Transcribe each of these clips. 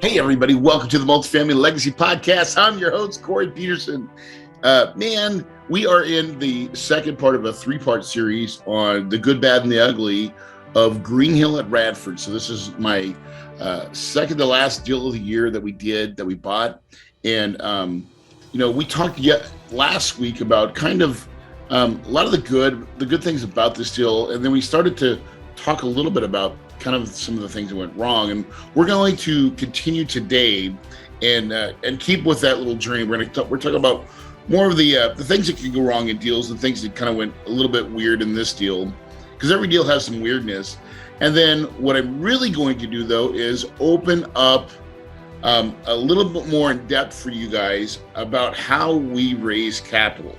Hey, everybody. Welcome to the Multifamily Legacy Podcast. I'm your host, Corey Peterson. Man, we are in the second part of a three-part series on the good, bad, and the ugly of Greenhill at Radford. So this is my second to last deal of the year that we bought. And, we talked last week about kind of a lot of the good things about this deal. And then we started to talk a little bit about kind of some of the things that went wrong, and we're going to continue today and keep with that little journey. We're talking about more of the things that can go wrong in deals, and things that kind of went a little bit weird in this deal, because every deal has some weirdness. And then what I'm really going to do, though, is open up a little bit more in depth for you guys about how we raise capital,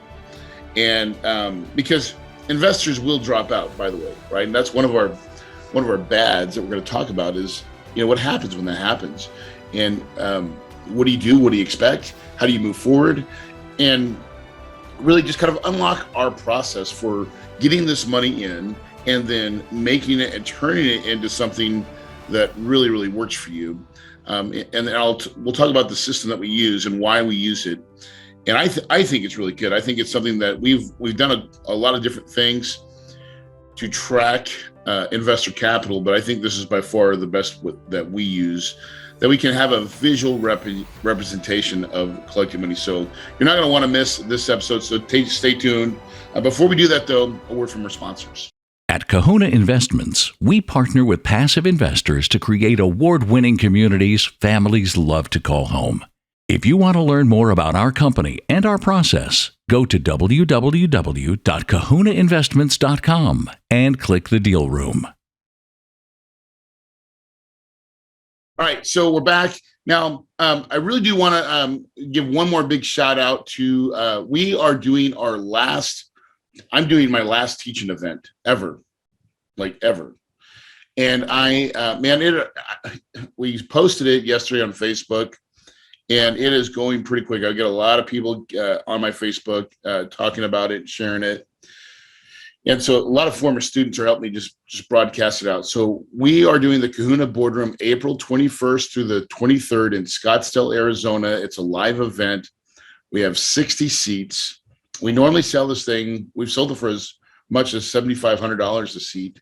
and because investors will drop out, by the way, right? And that's one of our bads that we're going to talk about is, what happens when that happens, and what do you do? What do you expect? How do you move forward? And really just kind of unlock our process for getting this money in and then making it and turning it into something that really, really works for you. And then we'll talk about the system that we use and why we use it. And I think it's really good. I think it's something that we've done a lot of different things to track investor capital, but I think this is by far the best that we use, that we can have a visual representation of collecting money. So you're not going to want to miss this episode, so stay tuned. Before we do that, though, a word from our sponsors. At Kahuna Investments, we partner with passive investors to create award-winning communities families love to call home. If you want to learn more about our company and our process, go to www.kahunainvestments.com and click the deal room. All right, so we're back. Now, I really do want to give one more big shout out to, I'm doing my last teaching event ever. And we posted it yesterday on Facebook, and it is going pretty quick. I get a lot of people on my Facebook talking about it and sharing it. And so a lot of former students are helping me just broadcast it out. So we are doing the Kahuna Boardroom April 21st through the 23rd in Scottsdale, Arizona. It's a live event. We have 60 seats. We normally sell this thing. We've sold it for as much as $7,500 a seat.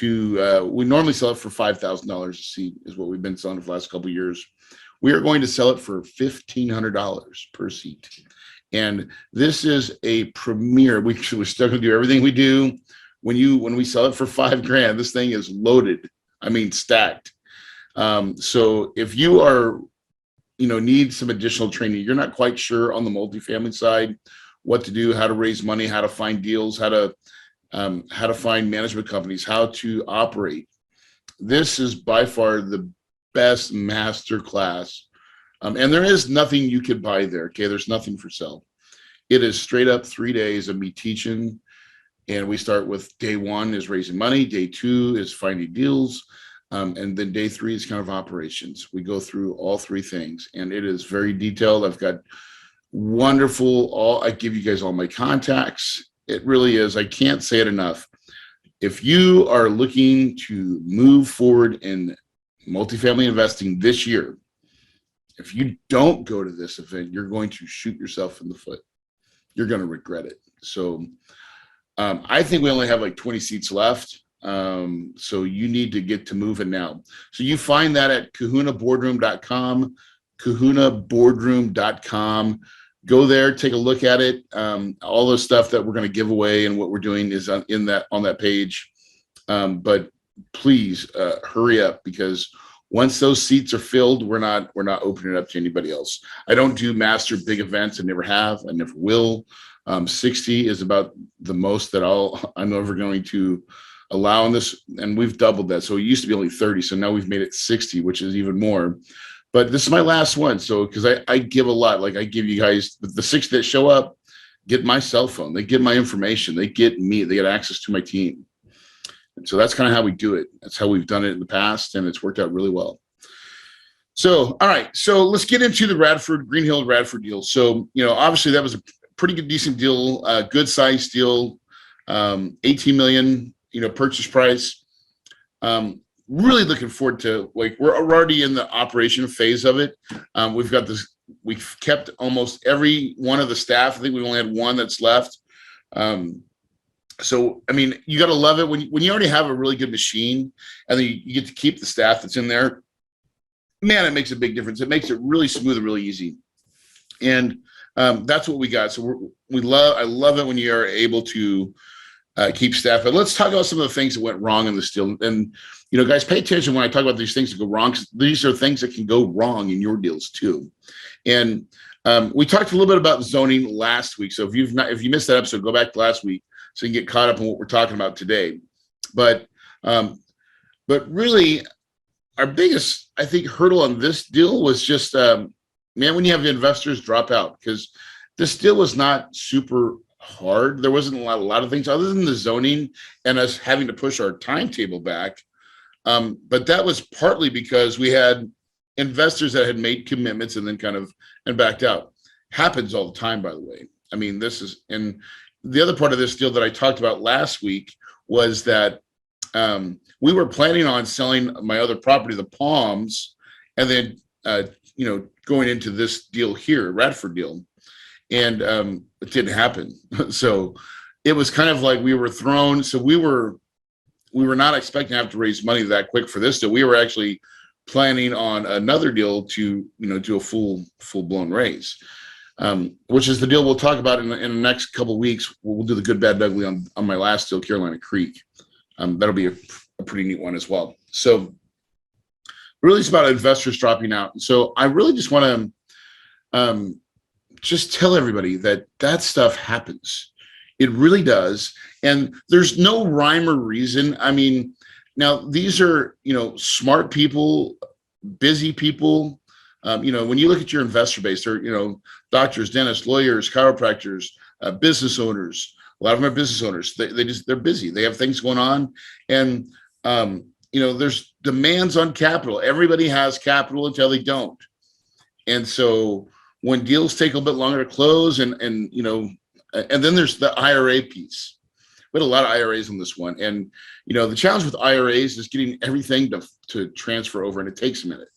We normally sell it for $5,000 a seat is what we've been selling for the last couple of years. We are going to sell it for $1,500 per seat. And this is a premiere. We're still going to do everything we do. When we sell it for $5,000, this thing is loaded. I mean, stacked. So if you are, need some additional training, you're not quite sure on the multifamily side what to do, how to raise money, how to find deals, how to find management companies, how to operate. This is by far the best master class. And there is nothing you could buy there. Okay. There's nothing for sale. It is straight up 3 days of me teaching. And we start with day one is raising money. Day two is finding deals. And then day three is kind of operations. We go through all three things, and it is very detailed. I've got I give you guys all my contacts. It really is. I can't say it enough. If you are looking to move forward in multifamily investing this year, if you don't go to this event, you're going to shoot yourself in the foot. You're going to regret it. So I think we only have like 20 seats left. So you need to get to moving now. So you find that at kahunaboardroom.com, kahunaboardroom.com. Go there, take a look at it. All the stuff that we're going to give away and what we're doing is on that page. But please hurry up, because once those seats are filled, we're not opening it up to anybody else. I don't do master big events. I never have. I never will. 60 is about the most that I'm ever going to allow in this, and we've doubled that. So it used to be only 30, so now we've made it 60, which is even more. But this is my last one, so because I give a lot. Like, I give you guys the 60 that show up, get my cell phone, they get my information, they get me, they get access to my team. And so that's kind of how we do it. That's how we've done it in the past, and it's worked out really well. So, all right. So let's get into the Greenhill Radford deal. So, obviously that was a pretty good, decent deal, good size deal, 18 million, purchase price. really looking forward to, like, we're already in the operation phase of it. We've kept almost every one of the staff. I think we only had one that's left. So, I mean, you got to love it when you already have a really good machine and then you get to keep the staff that's in there. Man, it makes a big difference. It makes it really smooth and really easy. And that's what we got. So I love it when you are able to keep staff. But let's talk about some of the things that went wrong in this deal. And, guys, pay attention when I talk about these things that go wrong, because these are things that can go wrong in your deals too. And we talked a little bit about zoning last week. So if you missed that episode, go back to last week so you can get caught up on what we're talking about today. But really, our biggest, I think, hurdle on this deal was just, when you have investors drop out, because this deal was not super hard. There wasn't a lot of things other than the zoning and us having to push our timetable back. But that was partly because we had investors that had made commitments and then and backed out. Happens all the time, by the way. I mean, and the other part of this deal that I talked about last week was that we were planning on selling my other property, the Palms, and then going into this deal here, Radford deal, and it didn't happen. So it was kind of like we were thrown. So we were not expecting to have to raise money that quick for this deal. We were actually planning on another deal to do a full blown raise, which is the deal we'll talk about in the next couple of weeks. We'll do the good, bad, and ugly on my last deal, Carolina Creek. That'll be a pretty neat one as well. So really, it's about investors dropping out. So I really just want to just tell everybody that stuff happens. It really does. And there's no rhyme or reason. I mean, now these are, smart people, busy people. When you look at your investor base, they're, doctors, dentists, lawyers, chiropractors, business owners. A lot of them are business owners. They're busy. They have things going on. And, there's demands on capital. Everybody has capital until they don't. And so when deals take a little bit longer to close and then there's the IRA piece. We had a lot of IRAs on this one. And, the challenge with IRAs is getting everything to transfer over, and it takes a minute.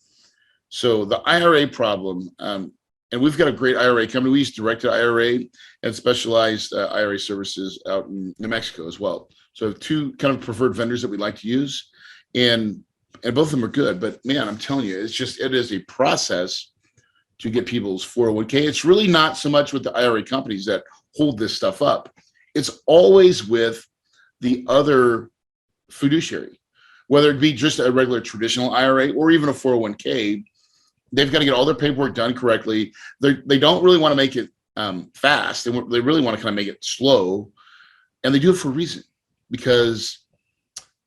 So the IRA problem, and we've got a great IRA company. We use directed IRA and specialized IRA services out in New Mexico as well. So two kind of preferred vendors that we like to use, and both of them are good. But man, I'm telling you, it is a process to get people's 401k. It's really not so much with the IRA companies that hold this stuff up. It's always with the other fiduciary, whether it be just a regular traditional IRA or even a 401k. They've got to get all their paperwork done correctly. They don't really want to make it fast. They really want to kind of make it slow, and they do it for a reason, because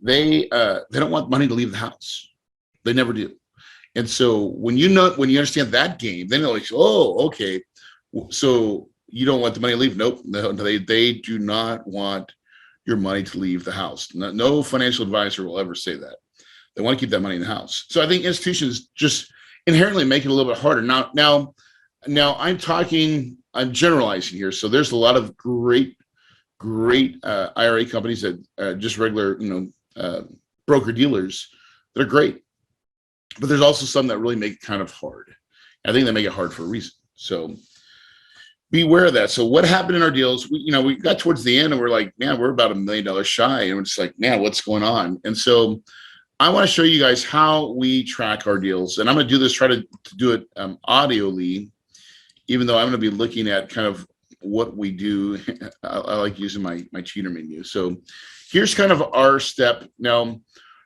they don't want money to leave the house. They never do. And so when you understand that game, then they're like, oh, okay, so you don't want the money to leave? Nope, no, they do not want your money to leave the house. No financial advisor will ever say that. They want to keep that money in the house. So I think institutions just inherently make it a little bit harder. Now I'm generalizing here. So there's a lot of great IRA companies that just regular, broker dealers that are great. But there's also some that really make it kind of hard. I think they make it hard for a reason. So beware of that. So what happened in our deals, we got towards the end and we're like, man, we're about $1 million shy. And we're just like, man, what's going on? And so I want to show you guys how we track our deals. And I'm going to do this, try to do it audioly, even though I'm going to be looking at kind of what we do. I like using my cheater menu. So here's kind of our step. Now,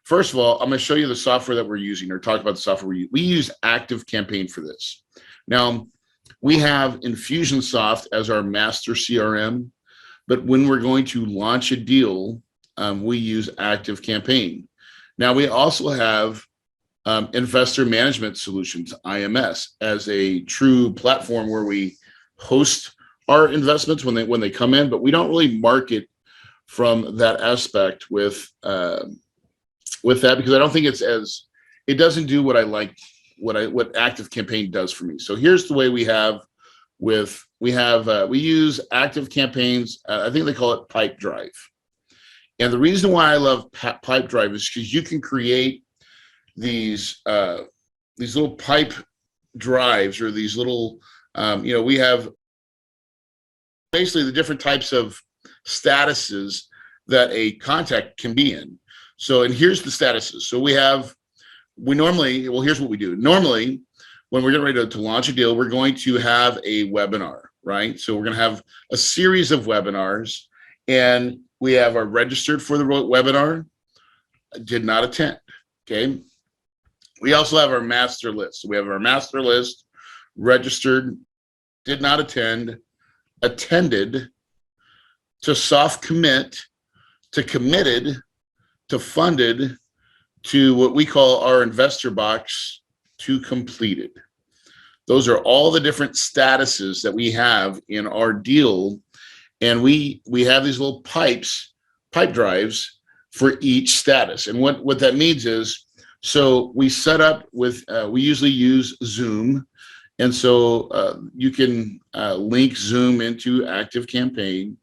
first of all, I'm going to show you the software that we're using, or talk about the software we use ActiveCampaign for this. Now, we have Infusionsoft as our master CRM, but when we're going to launch a deal, we use ActiveCampaign. Now, we also have Investor Management Solutions, IMS, as a true platform where we host our investments when they come in, but we don't really market from that aspect with that, because I don't think it doesn't do what I like, what ActiveCampaign does for me. So here's the way we use ActiveCampaign's, I think they call it Pipe Drive. And the reason why I love Pipe Drive is because you can create these little pipe drives, or these little, we have basically the different types of statuses that a contact can be in. So, and here's the statuses. So here's what we do. Normally, when we're getting ready to launch a deal, we're going to have a webinar, right? So we're going to have a series of webinars, and we have our registered for the webinar, did not attend, okay? We also have our master list. So we have our master list, registered, did not attend, attended, to soft commit, to committed, to funded, to what we call our investor box, to completed. Those are all the different statuses that we have in our deal. And we have these little pipe drives for each status. And what that means is, so we set up with, we usually use Zoom. And so you can link Zoom into ActiveCampaign,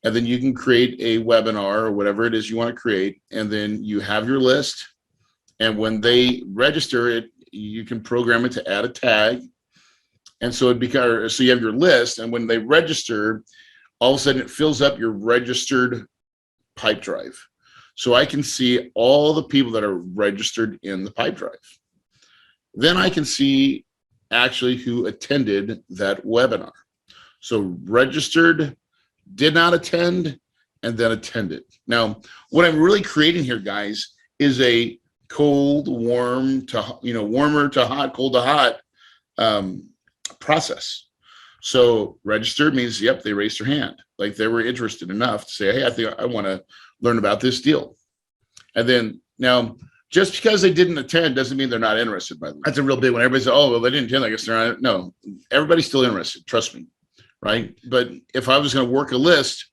and then you can create a webinar or whatever it is you want to create. And then you have your list. And when they register it, you can program it to add a tag. And so so you have your list. And when they register, all of a sudden it fills up your registered pipe drive. So I can see all the people that are registered in the pipe drive. Then I can see actually who attended that webinar. So registered, did not attend, and then attended. Now, what I'm really creating here, guys, is a cold, warm to, warmer to hot, cold to hot process. So registered means, yep, they raised their hand. Like they were interested enough to say, hey, I think I want to learn about this deal. And then now, just because they didn't attend doesn't mean they're not interested, by the way. That's a real big one. Everybody says, oh, well, they didn't attend, I guess they're not. No, everybody's still interested, trust me, right? But if I was going to work a list,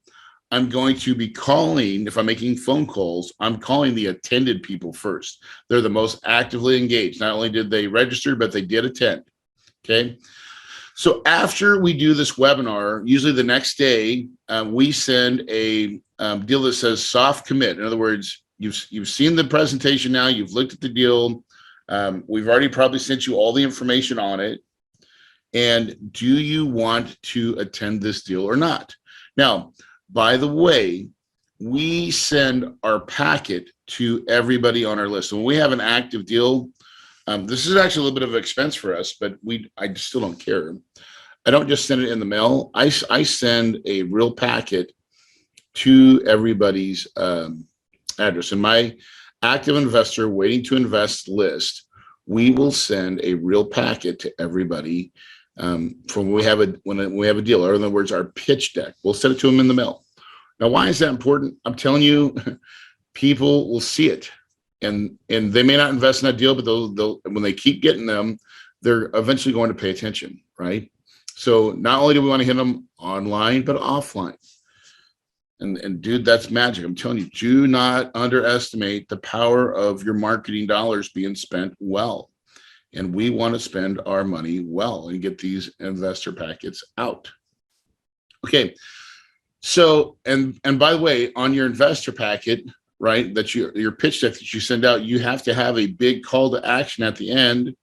I'm going to be calling, if I'm making phone calls, I'm calling the attended people first. They're the most actively engaged. Not only did they register, but they did attend, okay? So after we do this webinar, usually the next day, we send a deal that says soft commit. In other words, you've seen the presentation now, you've looked at the deal, we've already probably sent you all the information on it, and do you want to attend this deal or not? Now, by the way, we send our packet to everybody on our list. So when we have an active deal, this is actually a little bit of an expense for us, but I still don't care. I don't just send it in the mail. I send a real packet to everybody's address. In my active investor waiting to invest list, we will send a real packet to everybody from when we have a deal. Or in other words, our pitch deck. We'll send it to them in the mail. Now, why is that important? I'm telling you, people will see it. And they may not invest in that deal, but they'll when they keep getting them, they're eventually going to pay attention, right? So not only do we want to hit them online, but offline. And dude, that's magic. I'm telling you, do not underestimate the power of your marketing dollars being spent well. And we want to spend our money well and get these investor packets out. Okay. So, and by the way, on your investor packet, right, that your pitch deck that you send out, you have to have a big call to action at the end,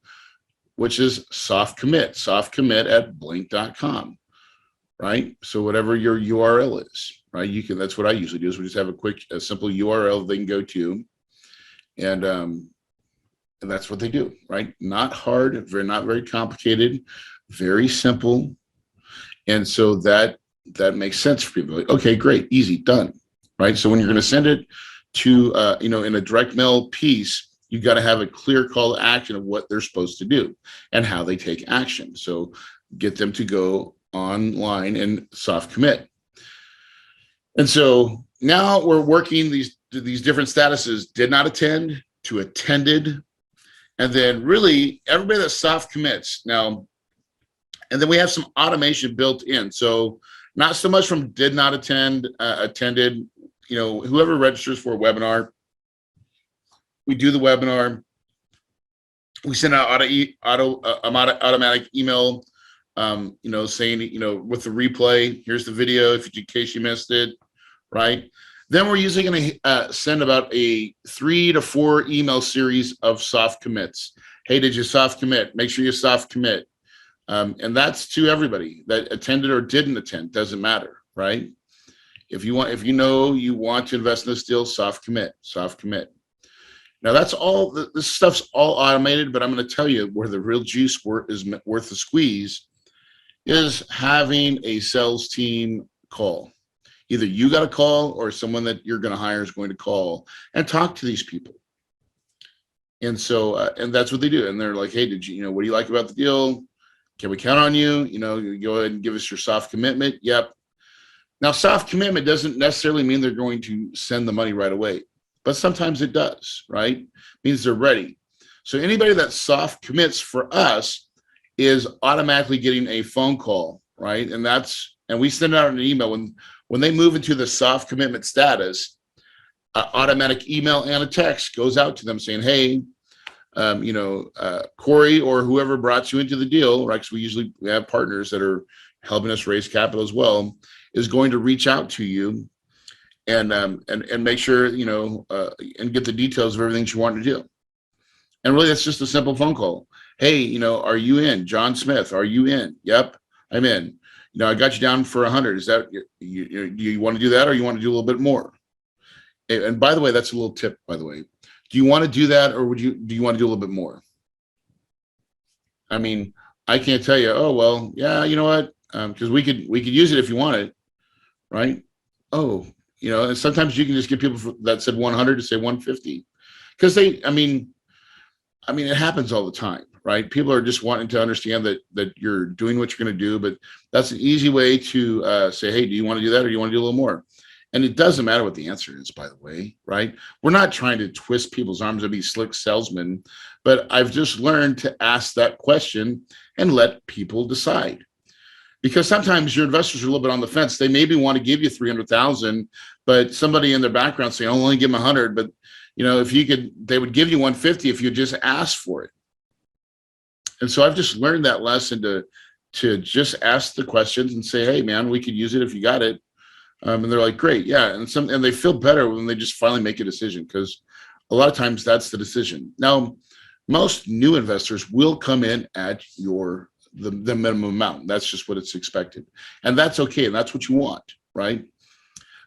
which is soft commit at blink.com, right? So whatever your URL is, right? That's what I usually do, is we just have a simple URL they can go to, and that's what they do, right? Not hard, not very complicated, very simple. And so that makes sense for people. Like, okay, great, easy, done, right? So when you're going to send it to, in a direct mail piece, you got to have a clear call to action of what they're supposed to do and how they take action. So get them to go online and soft commit. And so now we're working these different statuses: did not attend to attended, and then really everybody that soft commits now. And then we have some automation built in. So not so much from did not attend, attended, whoever registers for a webinar, we do the webinar, we send out automatic email, saying, with the replay, here's the video in case you missed it, right? Then we're usually going to send about a 3 to 4 email series of soft commits. Hey, did you soft commit? Make sure you soft commit. And that's to everybody that attended or didn't attend, doesn't matter, right? If you want to invest in this deal, soft commit. Now that's all, this stuff's all automated, but I'm going to tell you where the real juice is worth the squeeze is having a sales team call. Either you got a call or someone that you're going to hire is going to call and talk to these people. And so, and that's what they do. And they're like, hey, what do you like about the deal? Can we count on you? You go ahead and give us your soft commitment. Yep. Now, soft commitment doesn't necessarily mean they're going to send the money right away, but sometimes it does, right? It means they're ready. So anybody that soft commits for us is automatically getting a phone call, right? And we send out an email when they move into the soft commitment status, automatic email and a text goes out to them saying, hey, Corey or whoever brought you into the deal, right? Because we have partners that are helping us raise capital as well, is going to reach out to you and make sure, and get the details of everything you want to do. And really, that's just a simple phone call. Hey, are you in? John Smith, are you in? Yep, I'm in. I got you down for 100. Is that, do you want to do that or you want to do a little bit more? And by the way, that's a little tip, by the way. Do you want to do that or do you want to do a little bit more? I mean, I can't tell you, oh, well, yeah, you know what? Because we could use it if you want it, right? Oh, and sometimes you can just get people that said 100 to say 150. Because it happens all the time, right? People are just wanting to understand that you're doing what you're going to do, but that's an easy way to say, hey, do you want to do that or do you want to do a little more? And it doesn't matter what the answer is, by the way, right? We're not trying to twist people's arms and be slick salesmen, but I've just learned to ask that question and let people decide. Because sometimes your investors are a little bit on the fence. They maybe want to give you 300,000, but somebody in their background saying, I'll only give them 100, but they would give you 150 if you just asked for it. And so I've just learned that lesson to just ask the questions and say, hey man, we could use it if you got it. And they're like, great, yeah. And they feel better when they just finally make a decision, because a lot of times that's the decision. Now, most new investors will come in at the minimum amount. That's just what it's expected. And that's okay. And that's what you want, right?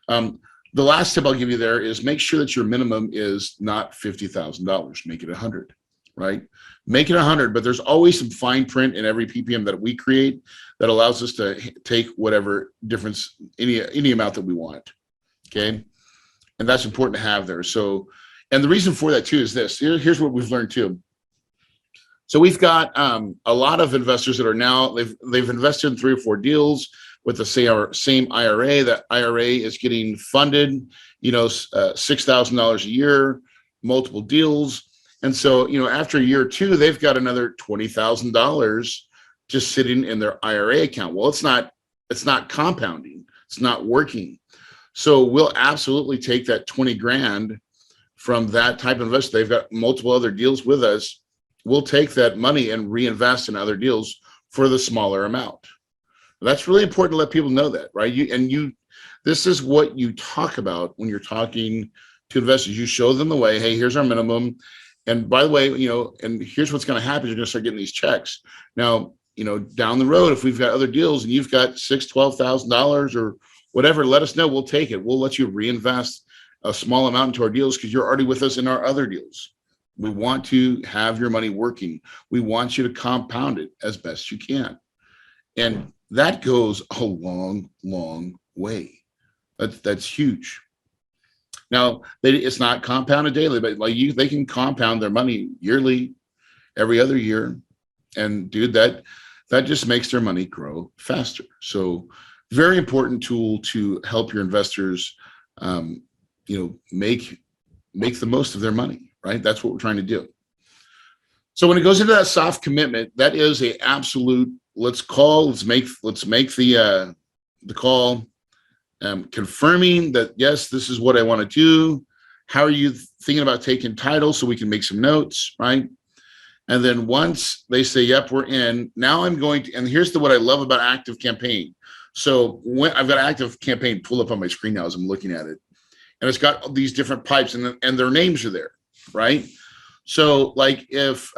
The last tip I'll give you there is make sure that your minimum is not $50,000. Make it 100, right? Make it 100, but there's always some fine print in every PPM that we create that allows us to take whatever difference, any amount that we want, okay? And that's important to have there. So, and the reason for that too is this. Here's what we've learned too. So we've got a lot of investors that are now, they've invested in 3 or 4 deals with the same IRA. That IRA is getting funded, $6,000 a year, multiple deals. And so, after a year or two, they've got another $20,000 just sitting in their IRA account. Well, it's not compounding. It's not working. So we'll absolutely take that 20 grand from that type of investor. They've got multiple other deals with us. We'll take that money and reinvest in other deals for the smaller amount. That's really important to let people know that, right? This is what you talk about when you're talking to investors. You show them the way. Hey, here's our minimum. And by the way, and here's what's going to happen. You're going to start getting these checks. Now, down the road, if we've got other deals and you've got $6,000, $12,000 or whatever, let us know. We'll take it. We'll let you reinvest a small amount into our deals because you're already with us in our other deals. We want to have your money working. We want you to compound it as best you can. And that goes a long, long way. That's huge. Now, it's not compounded daily, but they can compound their money yearly, every other year. And dude, that just makes their money grow faster. So very important tool to help your investors, make the most of their money, right? That's what we're trying to do. So when it goes into that soft commitment, that is a absolute, let's make the call, confirming that, yes, this is what I want to do. How are you thinking about taking title so we can make some notes, right? And then once they say, yep, we're in, now I'm going to, and here's what I love about ActiveCampaign. So when I've got ActiveCampaign pulled up on my screen now as I'm looking at it. and it's got these different pipes, and their names are there, right? So like if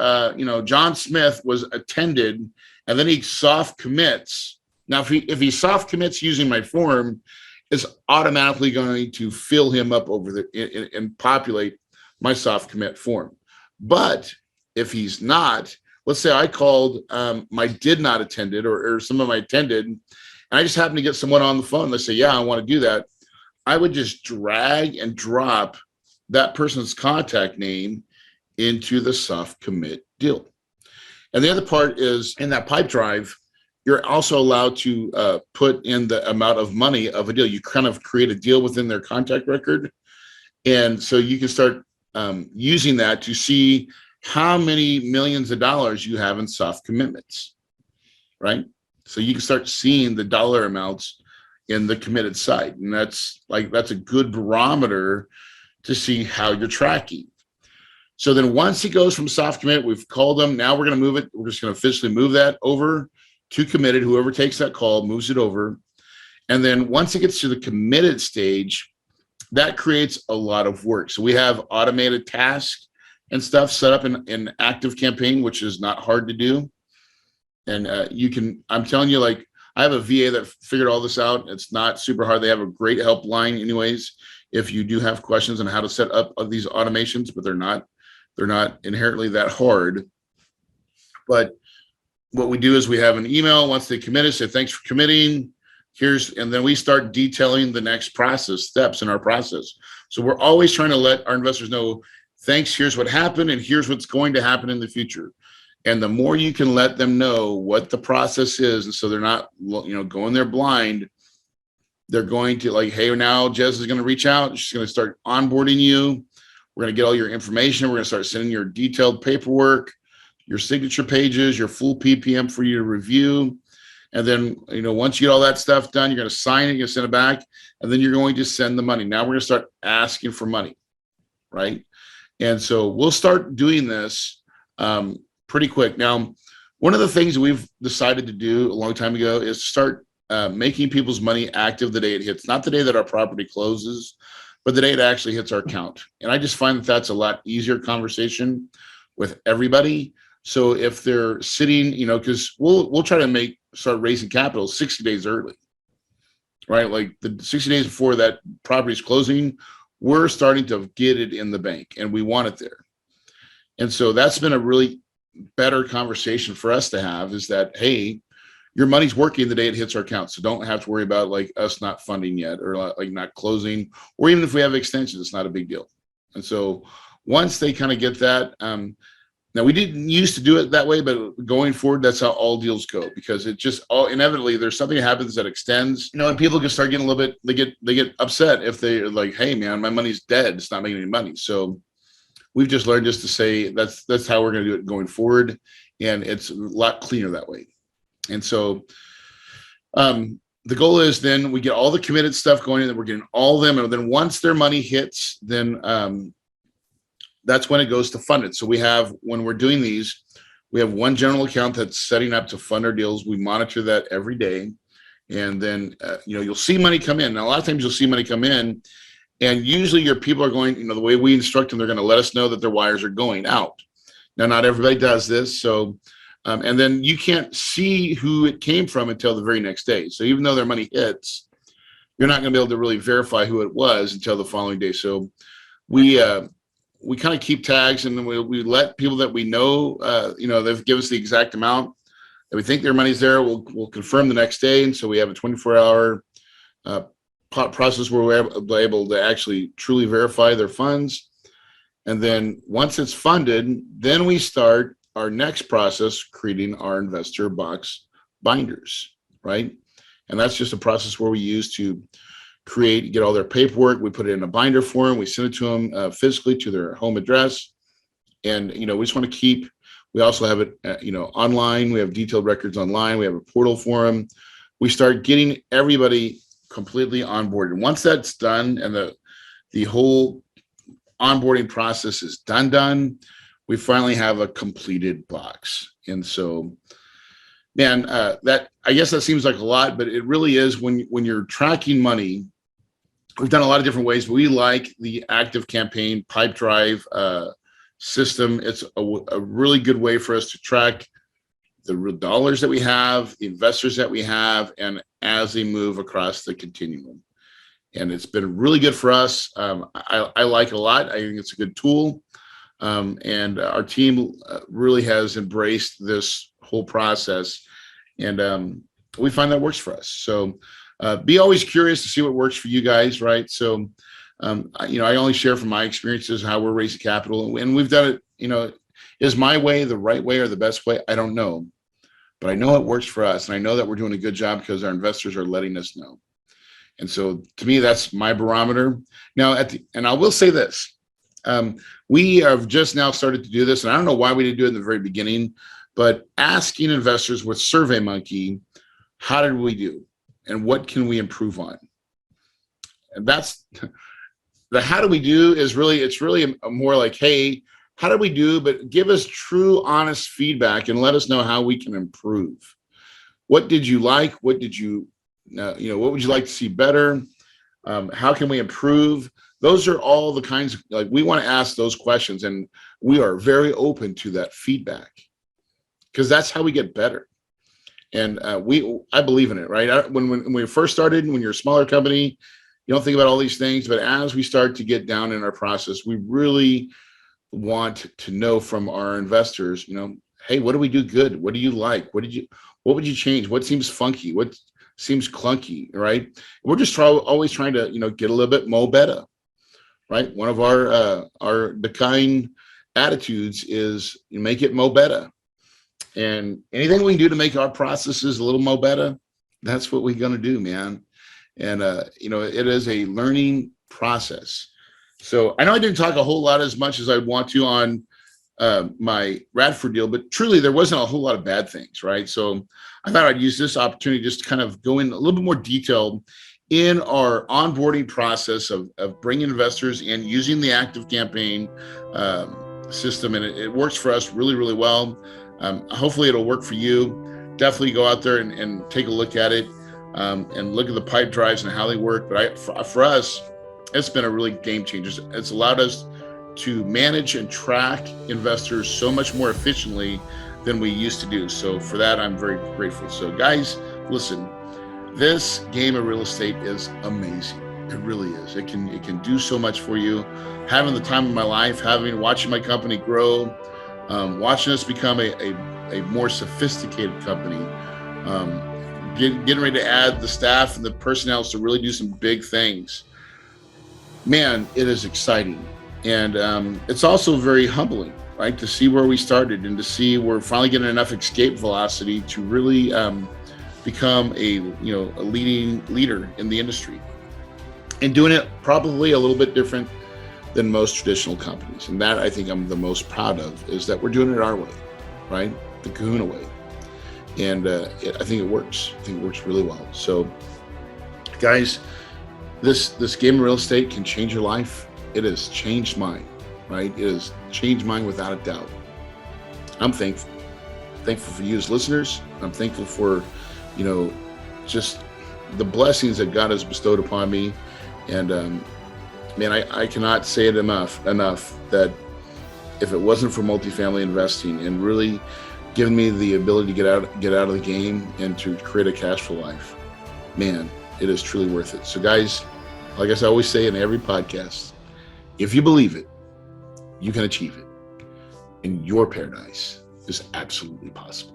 John Smith was attended and then he soft commits. Now if he soft commits using my form, it's automatically going to fill him up over and populate my soft commit form. But if he's not, let's say I called my did not attended or some of my attended, and I just happen to get someone on the phone. They say, yeah, I want to do that. I would just drag and drop that person's contact name into the soft commit deal. And the other part is in that pipe drive, you're also allowed to put in the amount of money of a deal. You kind of create a deal within their contact record. And so you can start using that to see how many millions of dollars you have in soft commitments, right? So you can start seeing the dollar amounts in the committed side. And that's a good barometer to see how you're tracking. So then once it goes from soft commit, we've called them. Now we're going to move it. We're just going to officially move that over to committed. Whoever takes that call moves it over. And then once it gets to the committed stage, that creates a lot of work. So we have automated tasks and stuff set up in ActiveCampaign, which is not hard to do. And I'm telling you, like, I have a VA that figured all this out. It's not super hard. They have a great helpline anyways, if you do have questions on how to set up these automations, but they're not inherently that hard. But what we do is we have an email once they commit it, say, thanks for committing. And then we start detailing the next steps in our process. So we're always trying to let our investors know, thanks, here's what happened, and here's what's going to happen in the future. And the more you can let them know what the process is, and so they're not, going there blind, they're going to like, hey, now Jez is going to reach out. She's going to start onboarding you. We're going to get all your information. We're going to start sending your detailed paperwork, your signature pages, your full PPM for you to review. And then, once you get all that stuff done, you're going to sign it, you're going to send it back, and then you're going to send the money. Now we're going to start asking for money, right? And so we'll start doing this pretty quick. Now, one of the things we've decided to do a long time ago is start making people's money active the day it hits, not the day that our property closes, but the day it actually hits our account. And I just find that that's a lot easier conversation with everybody. So if they're sitting, because we'll try to start raising capital 60 days early, right? Like the 60 days before that property is closing, we're starting to get it in the bank and we want it there. And so that's been a really better conversation for us to have, is that, hey, your money's working the day it hits our account. So don't have to worry about like us not funding yet, or like not closing, or even if we have extensions, it's not a big deal. And so once they kind of get that, now we didn't used to do it that way, but going forward, that's how all deals go, because it just inevitably there's something that happens that extends, and people can start getting a little bit, they get upset if they're like, hey man, my money's dead. It's not making any money. So we've just learned just to say that's how we're going to do it going forward. And it's a lot cleaner that way. And so the goal is then we get all the committed stuff going in, that we're getting all of them. And then once their money hits, then that's when it goes to fund it. So when we're doing these, we have one general account that's setting up to fund our deals. We monitor that every day. And then, you'll see money come in. Now, a lot of times you'll see money come in, and usually your people are going, the way we instruct them, they're going to let us know that their wires are going out. Now, not everybody does this. So, and then you can't see who it came from until the very next day. So even though their money hits, you're not going to be able to really verify who it was until the following day. So we kind of keep tags, and then we let people that we know, they've given us the exact amount that we think their money's there. We'll confirm the next day. And so we have a 24-hour process where we're able to actually truly verify their funds. And then once it's funded, then we start our next process, creating our investor box binders, right? And that's just a process where we use to get all their paperwork. We put it in a binder form. We send it to them physically to their home address. And, we just want to we also have it, online. We have detailed records online. We have a portal for them. We start getting everybody completely onboarded. And once that's done and the whole onboarding process is done, we finally have a completed box. And so, man, I guess that seems like a lot, but it really is when you're tracking money we've done a lot of different ways, but we like the ActiveCampaign pipe drive system. It's a really good way for us to track the real dollars that we have, the investors that we have, and as they move across the continuum. And it's been really good for us. I like it a lot. I think it's a good tool. And our team really has embraced this whole process. And we find that works for us. So be always curious to see what works for you guys, right? So, I only share from my experiences how we're raising capital. And we've done it, is my way the right way or the best way? I don't know. But I know it works for us. And I know that we're doing a good job because our investors are letting us know. And so to me, that's my barometer. Now, and I will say this, we have just now started to do this, and I don't know why we didn't do it in the very beginning, but asking investors with SurveyMonkey, how did we do? And what can we improve on? And that's the how do we do is really, it's really more like, hey, how did we do? But give us true, honest feedback and let us know how we can improve. What did you like? What did you what would you like to see better? How can we improve? Those are all the kinds of, we want to ask those questions, and we are very open to that feedback because that's how we get better. And I believe in it, right? When we first started, when you're a smaller company, you don't think about all these things, but as we start to get down in our process, we really want to know from our investors, hey, what do we do good? What do you like? What would you change? What seems funky? What seems clunky, right? We're just always trying to, get a little bit more better, right? One of our decline attitudes is make it more better. And anything we can do to make our processes a little more better, that's what we're going to do, man. And, it is a learning process. So I know I didn't talk a whole lot as much as I want to on my Radford deal, but truly there wasn't a whole lot of bad things, right? So I thought I'd use this opportunity just to kind of go in a little bit more detail in our onboarding process of bringing investors in using the ActiveCampaign system. And it works for us really, really well. Hopefully it'll work for you. Definitely go out there and take a look at it and look at the pipe drives and how they work. But for us, it's been a really game changer. It's allowed us to manage and track investors so much more efficiently than we used to do. So for that, I'm very grateful. So guys, listen, this game of real estate is amazing. It really is. It can do so much for you. Having the time of my life, watching my company grow, watching us become a more sophisticated company, getting ready to add the staff and the personnel to really do some big things. Man, it is exciting. And it's also very humbling, right? To see where we started and to see we're finally getting enough escape velocity to really become a leading leader in the industry, and doing it probably a little bit different than most traditional companies. And that I think I'm the most proud of, is that we're doing it our way, right? The Kahuna way. And I think it works. I think it works really well. So guys, this game of real estate can change your life. It has changed mine, right? It has changed mine without a doubt. I'm thankful for you as listeners. I'm thankful for, just the blessings that God has bestowed upon me. And man, I cannot say it enough that if it wasn't for multifamily investing and really giving me the ability to get out of the game and to create a cash flow life, man, it is truly worth it. So guys, like I always say in every podcast, if you believe it, you can achieve it. And your paradise is absolutely possible.